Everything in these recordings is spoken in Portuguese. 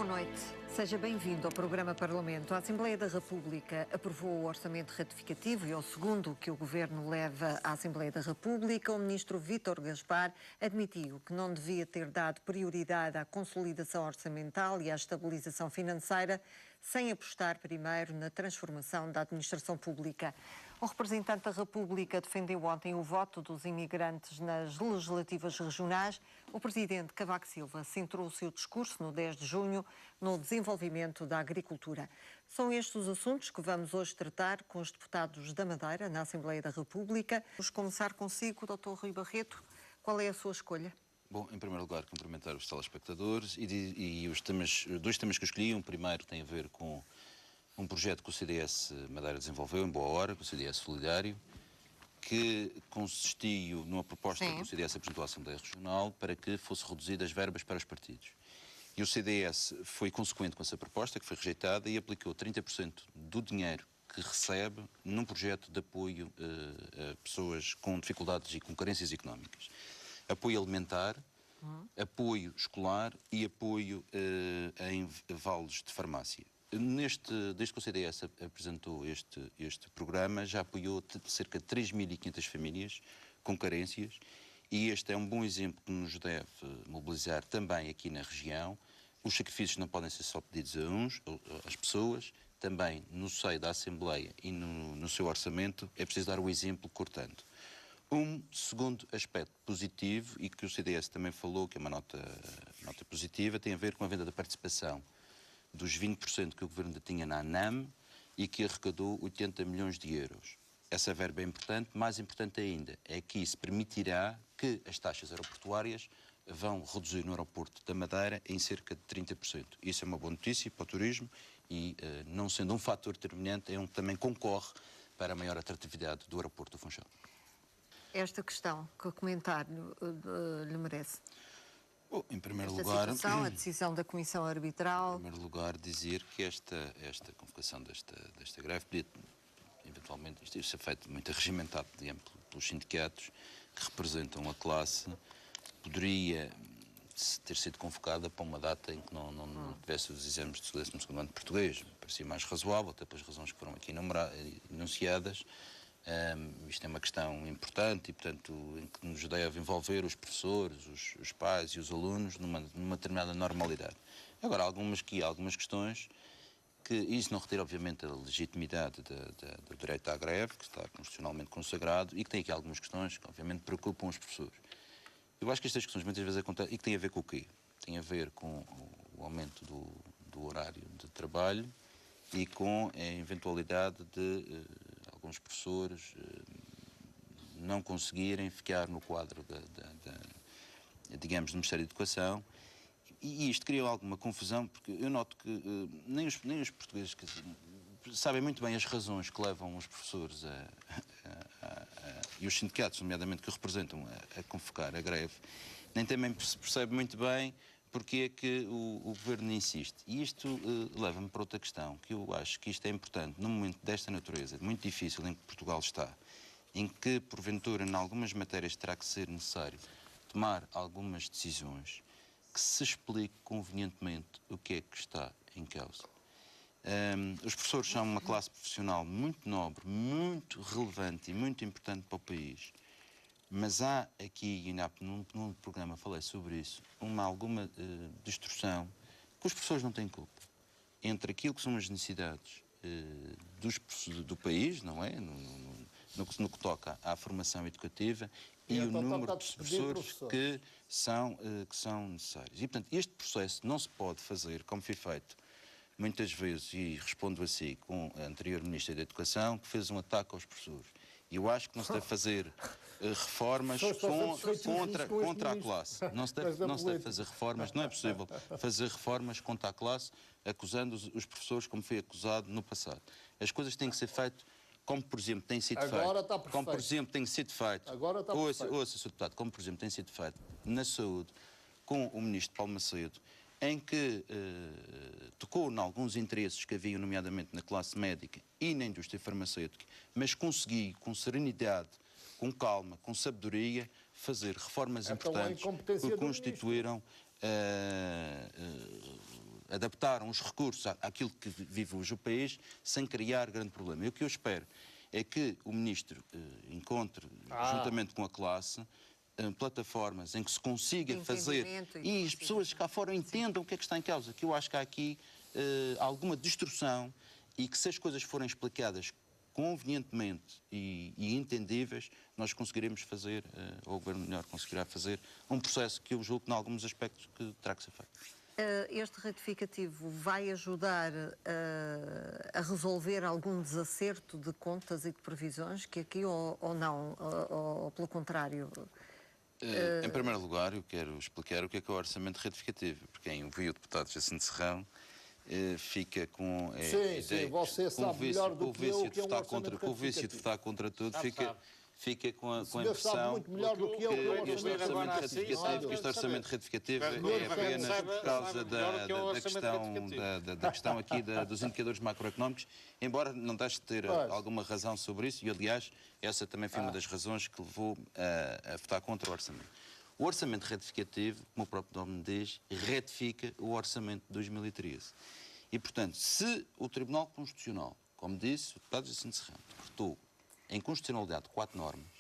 Boa noite. Seja bem-vindo ao programa Parlamento. A Assembleia da República aprovou o orçamento retificativo e é o segundo que o Governo leva à Assembleia da República. O ministro Vítor Gaspar admitiu que não devia ter dado prioridade à consolidação orçamental e à estabilização financeira sem apostar primeiro na transformação da administração pública. O representante da República defendeu ontem o voto dos imigrantes nas legislativas regionais. O presidente Cavaco Silva centrou o seu discurso no 10 de junho no desenvolvimento da agricultura. São estes os assuntos que vamos hoje tratar com os deputados da Madeira na Assembleia da República. Vamos começar consigo, Dr. Rui Barreto. Qual é a sua escolha? Bom, em primeiro lugar, cumprimentar os telespectadores e os dois temas que eu escolhi. Um primeiro tem a ver com um projeto que o CDS Madeira desenvolveu, em boa hora, com o CDS Solidário, que consistiu numa proposta que o CDS apresentou à Assembleia Regional para que fosse reduzidas as verbas para os partidos. E o CDS foi consequente com essa proposta, que foi rejeitada, e aplicou 30% do dinheiro que recebe num projeto de apoio a pessoas com dificuldades e com carências económicas. Apoio alimentar, apoio escolar e apoio em vales de farmácia. Desde que o CDS apresentou este programa, já apoiou cerca de 3.500 famílias com carências, e este é um bom exemplo que nos deve mobilizar também aqui na região. Os sacrifícios não podem ser só pedidos às pessoas, também no seio da Assembleia e no seu orçamento é preciso dar o exemplo cortando. Um segundo aspecto positivo, e que o CDS também falou, que é uma nota positiva, tem a ver com a venda da participação dos 20% que o Governo tinha na ANAM e que arrecadou 80 milhões de euros. Essa verba é importante. Mais importante ainda é que isso permitirá que as taxas aeroportuárias vão reduzir no aeroporto da Madeira em cerca de 30%. Isso é uma boa notícia para o turismo e, não sendo um fator determinante, também concorre para a maior atratividade do aeroporto do Funchal. Esta questão, que comentário lhe merece? Bom, em primeiro Esta lugar, situação, a decisão da Comissão Arbitral. Em primeiro lugar, dizer que esta convocação desta greve podia, eventualmente, isto ser feito muito arregimentado, digamos, pelos sindicatos que representam a classe, poderia ter sido convocada para uma data em que não tivesse os exames de 12º ano de português. Parecia mais razoável, até pelas razões que foram aqui enunciadas. Isto é uma questão importante e, portanto, em que nos deve envolver os professores, os pais e os alunos numa determinada normalidade. Agora, algumas questões que isso não retira, obviamente, a legitimidade do direito à greve, que está constitucionalmente consagrado, e que tem aqui algumas questões que, obviamente, preocupam os professores. Eu acho que estas questões muitas vezes acontecem, e que têm a ver com o quê? Tem a ver com o aumento do horário de trabalho e com a eventualidade de alguns professores não conseguirem ficar no quadro digamos, do Ministério da Educação. E isto cria alguma confusão, porque eu noto que nem os portugueses sabem muito bem as razões que levam os professores e os sindicatos, nomeadamente, que representam a convocar a greve, nem também se percebe muito bem porque é que o Governo insiste. E isto leva-me para outra questão, que eu acho que isto é importante, num momento desta natureza, muito difícil em que Portugal está, em que, porventura, em algumas matérias terá que ser necessário tomar algumas decisões, que se explique convenientemente o que é que está em causa. Os professores são uma classe profissional muito nobre, muito relevante e muito importante para o país. Mas há aqui, e num programa falei sobre isso, alguma distorção, que os professores não têm culpa, entre aquilo que são as necessidades do país, não é? No que toca à formação educativa e o número de professores que são necessários. E, portanto, este processo não se pode fazer como foi feito muitas vezes, e respondo assim, com a anterior Ministra da Educação, que fez um ataque aos professores. E eu acho que não se deve fazer reformas contra a classe. Não se deve fazer reformas, não é possível fazer reformas contra a classe acusando os professores como foi acusado no passado. As coisas têm que ser feitas como, por exemplo, tem sido feito. Como, por exemplo, tem sido feito. Ouça, Sr. Deputado, como, por exemplo, tem sido feito na saúde com o Ministro Paulo Macedo, em que tocou em alguns interesses que haviam, nomeadamente na classe médica e na indústria farmacêutica, mas consegui, com serenidade, com calma, com sabedoria, fazer reformas importantes que constituíram adaptaram os recursos àquilo que vive hoje o país sem criar grande problema. E o que eu espero é que o Ministro encontre, juntamente com a classe, plataformas em que se consiga fazer e as pessoas cá fora entendam o que é que está em causa. Que eu acho que há aqui alguma distorção e que se as coisas forem explicadas convenientemente e entendíveis, nós conseguiremos fazer, ou o Governo melhor conseguirá fazer, um processo que eu julgo que, em alguns aspectos, que terá que ser feito. Este retificativo vai ajudar a resolver algum desacerto de contas e de previsões, que aqui ou não, ou pelo contrário? Em primeiro lugar, eu quero explicar o que é o orçamento retificativo, porque quem ouviu o deputado Jacinto Serrão fica com sim, você sabe melhor do que eu que é um orçamento com o vício de votar contra tudo, fica com a impressão sabe muito melhor do que eu que este orçamento retificativo é apenas por causa da questão aqui dos indicadores macroeconómicos, embora não deixe de ter alguma razão sobre isso, e aliás, essa também foi uma das razões que levou a votar contra o orçamento. O orçamento retificativo, como o próprio nome diz, retifica o orçamento de 2013. E, portanto, se o Tribunal Constitucional, como disse o deputado Jacinto Serrão, decretou em constitucionalidade 4 normas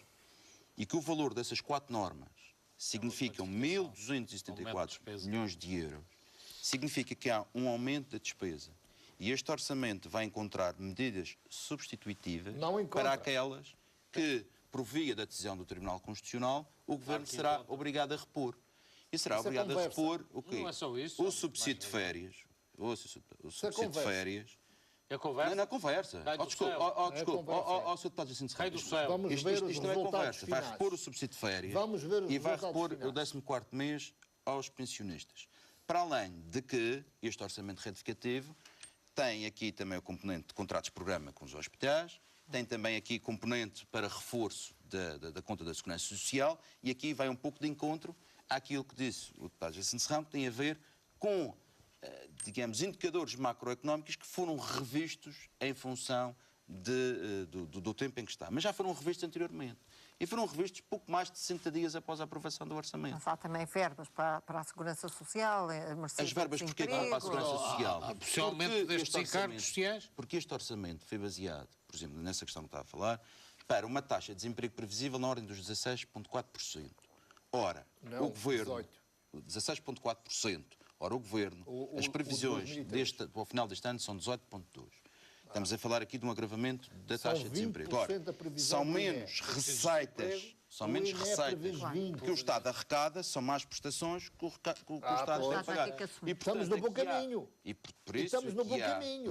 e que o valor dessas 4 normas significam 1.274 milhões de euros, significa que há um aumento da despesa. E este orçamento vai encontrar medidas substitutivas para aquelas que, por via da decisão do Tribunal Constitucional, o Governo será obrigado a repor. E será obrigado a repor o quê? Não é só isso. O subsídio de férias. O subsídio de férias. É conversa? Não, conversa. Desculpe, Sr. Deputado Jacinto Serrão. Isto não é conversa. Vai repor o subsídio de férias e vai repor o 14º mês aos pensionistas. Para além de que este orçamento retificativo tem aqui também o componente de contratos-programa com os hospitais, tem também aqui componente para reforço da conta da Segurança Social e aqui vai um pouco de encontro àquilo que disse o deputado Jacinto Serrão, que tem a ver com digamos, indicadores macroeconómicos que foram revistos em função do tempo em que está. Mas já foram revistos anteriormente. E foram revistos pouco mais de 60 dias após a aprovação do orçamento. Mas há também verbas para a Segurança Social, as verbas porquê que para a Segurança Social? Especialmente destes encargos sociais? Porque este orçamento foi baseado, por exemplo, nessa questão que estava a falar, para uma taxa de desemprego previsível na ordem dos 16,4%. Ora, o Governo... 16,4%. Ora, o Governo, as previsões ao final deste ano são 18,2%. Estamos a falar aqui de um agravamento da taxa de desemprego. Ora, são menos receitas, que o Estado arrecada, são mais prestações que o Estado tem a pagar. E, portanto, estamos no bom caminho. E por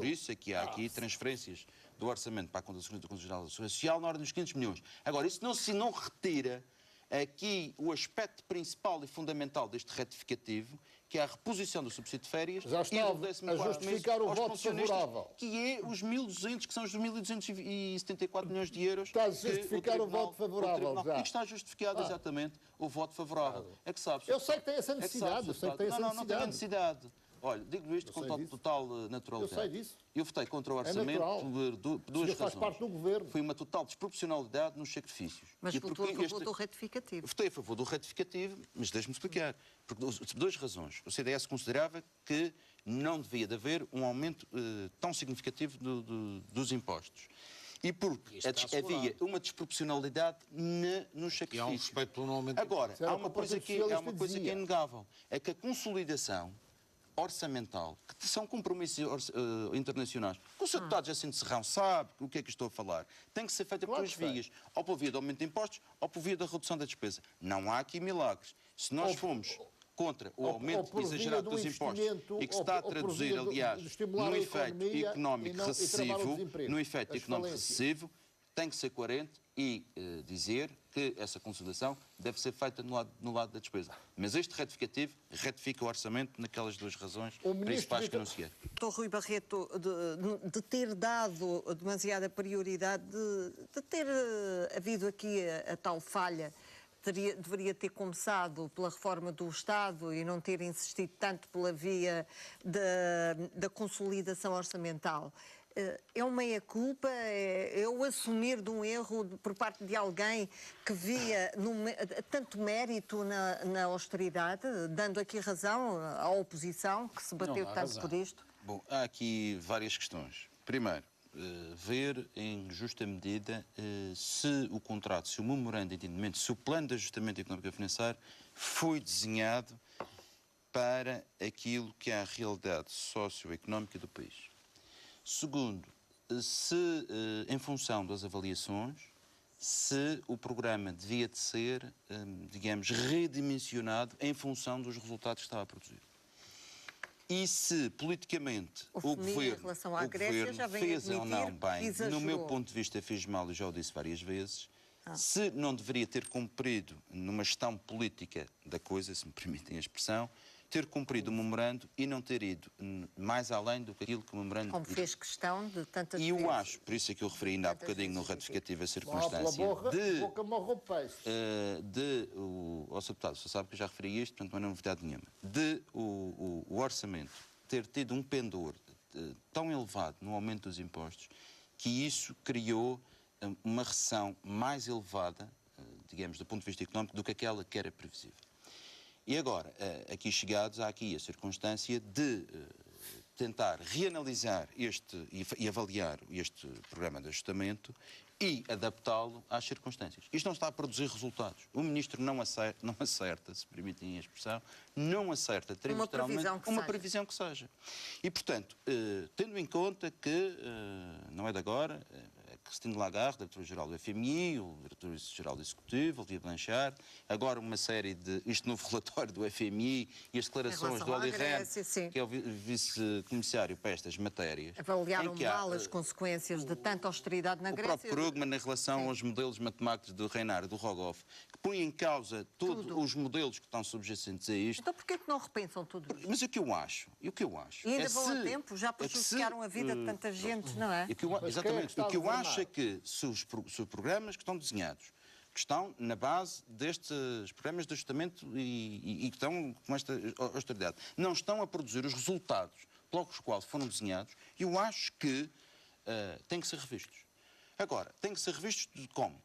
isso é que há aqui transferências do orçamento para a conta da Segurança Social na ordem dos 500 milhões. Agora, isso não retira aqui o aspecto principal e fundamental deste retificativo, que é a reposição do subsídio de férias já está a justificar o voto favorável. Que é os 1.200, que são os 1.274 milhões de euros. Está a justificar o voto favorável já. E que está justificado exatamente o voto favorável. É que sabe. Eu sei que tem essa necessidade. Não tem necessidade. Olha, digo isto com total naturalidade. Eu sei disso. Eu votei contra o orçamento por duas razões. Faz parte do Governo. Foi uma total desproporcionalidade nos sacrifícios. Mas votou a favor do retificativo. Votei a favor do retificativo, mas deixe-me explicar. Por duas razões. O CDS considerava que não devia de haver um aumento tão significativo dos impostos. E porque havia uma desproporcionalidade nos sacrifícios. E há um respeito pelo aumento. Agora, há uma coisa que é inegável. É que a consolidação orçamental, que são compromissos internacionais, que o Sr. Deputado Jacinto Serrão sabe o que é que estou a falar, tem que ser feita por duas vias, ou por via do aumento de impostos, ou por via da redução da despesa. Não há aqui milagres. Se nós fomos contra o aumento exagerado dos impostos e que se está a traduzir, aliás, num efeito económico recessivo, tem que ser coerente e dizer que essa consolidação deve ser feita no lado da despesa. Mas este retificativo retifica o orçamento naquelas duas razões principais que anunciei. Dr. Rui Barreto, de ter dado demasiada prioridade, de ter havido aqui a tal falha, deveria ter começado pela reforma do Estado e não ter insistido tanto pela via da consolidação orçamental. É uma meia-culpa? É eu assumir de um erro por parte de alguém que via tanto mérito na austeridade, dando aqui razão à oposição, que se bateu tanto por isto? Bom, há aqui várias questões. Primeiro, ver em justa medida se o contrato, se o memorando de entendimento, se o plano de ajustamento económico e financeiro foi desenhado para aquilo que é a realidade socioeconómica do país. Segundo, se em função das avaliações, se o programa devia de ser, digamos, redimensionado em função dos resultados que estava a produzir. E se politicamente o governo fez ou não bem, no meu ponto de vista fez mal, e já o disse várias vezes, se não deveria ter cumprido numa gestão política da coisa, se me permitem a expressão, ter cumprido o memorando e não ter ido mais além do que aquilo que o memorando... Como fez questão de tantas vezes. E eu acho, por isso é que eu referi ainda há bocadinho no ratificativo a circunstância Ó, Sr. Deputado, você sabe que eu já referi isto, portanto não é novidade nenhuma. O orçamento ter tido um pendor tão elevado no aumento dos impostos que isso criou uma recessão mais elevada, digamos, do ponto de vista económico, do que aquela que era previsível. E agora, aqui chegados, há aqui a circunstância de tentar reanalisar e avaliar este programa de ajustamento e adaptá-lo às circunstâncias. Isto não está a produzir resultados. O Ministro não acerta, se permitem a expressão, não acerta trimestralmente uma previsão que seja. E, portanto, tendo em conta que, não é de agora, Christine Lagarde, diretora-geral do FMI, o diretor-geral do Executivo, Olivier Blanchard, agora uma série de... este novo relatório do FMI e as declarações do Olli Rehn, que é o vice-comissário para estas matérias. Avaliaram mal as consequências de tanta austeridade na Grécia. O próprio Krugman, em relação aos modelos matemáticos do Reinhard, do Rogoff, que põe em causa todos os modelos que estão subjacentes a isto. Então porquê que não repensam tudo isto? Mas o que eu acho? E ainda vão a tempo? Já prejudicaram a vida de tanta gente, não é? Exatamente. O que eu acho é que se os programas que estão desenhados, que estão na base destes programas de ajustamento e que estão com esta austeridade, não estão a produzir os resultados pelos quais foram desenhados, eu acho que têm que ser revistos. Agora, têm que ser revistos de como?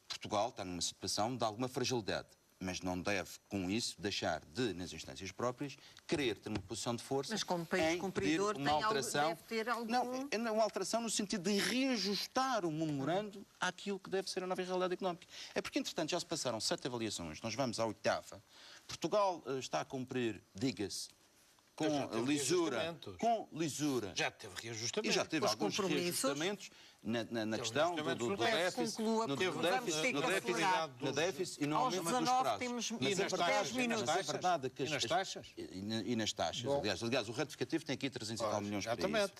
Portugal está numa situação de alguma fragilidade, mas não deve, com isso, deixar de, nas instâncias próprias, querer ter uma posição de força. Mas como país cumpridor uma alteração, deve ter algum... Não, é uma alteração no sentido de reajustar o memorando àquilo que deve ser a nova realidade económica. É porque, entretanto, já se passaram 7 avaliações, nós vamos à 8ª. Portugal está a cumprir, diga-se, com lisura. Já teve reajustamento. E já teve alguns reajustamentos na questão do déficit, no déficit e no aumento dos prazos. Mas é verdade que nas taxas? E nas taxas. Aliás, o ratificativo tem aqui 300 e tal milhões para isso.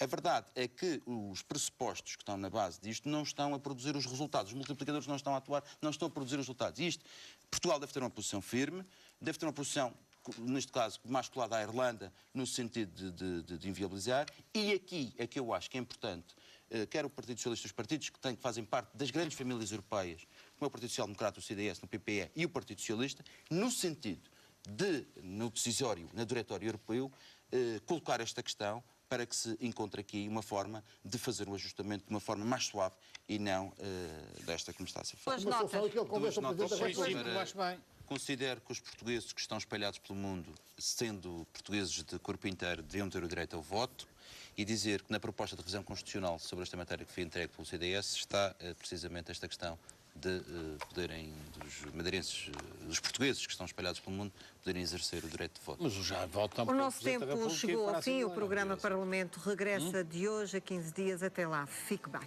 A verdade é que os pressupostos que estão na base disto não estão a produzir os resultados. Os multiplicadores não estão a atuar, não estão a produzir os resultados. E isto, Portugal deve ter uma posição firme, deve ter uma posição, neste caso, mais colada à Irlanda, no sentido de inviabilizar. E aqui é que eu acho que é importante, quer o Partido Socialista, os partidos que fazem parte das grandes famílias europeias, como é o Partido Social Democrata, o CDS, no PPE e o Partido Socialista, no sentido de, no decisório, no diretório europeu, colocar esta questão para que se encontre aqui uma forma de fazer o ajustamento de uma forma mais suave e não desta como está a ser feita. Considero que os portugueses que estão espalhados pelo mundo, sendo portugueses de corpo inteiro, deviam ter o direito ao voto, e dizer que na proposta de revisão constitucional sobre esta matéria que foi entregue pelo CDS está precisamente esta questão de poderem, dos madeirenses, dos portugueses que estão espalhados pelo mundo, poderem exercer o direito de voto. Mas já votam o nosso tempo chegou ao fim, o programa Parlamento regressa de hoje a 15 dias. Até lá, fique bem.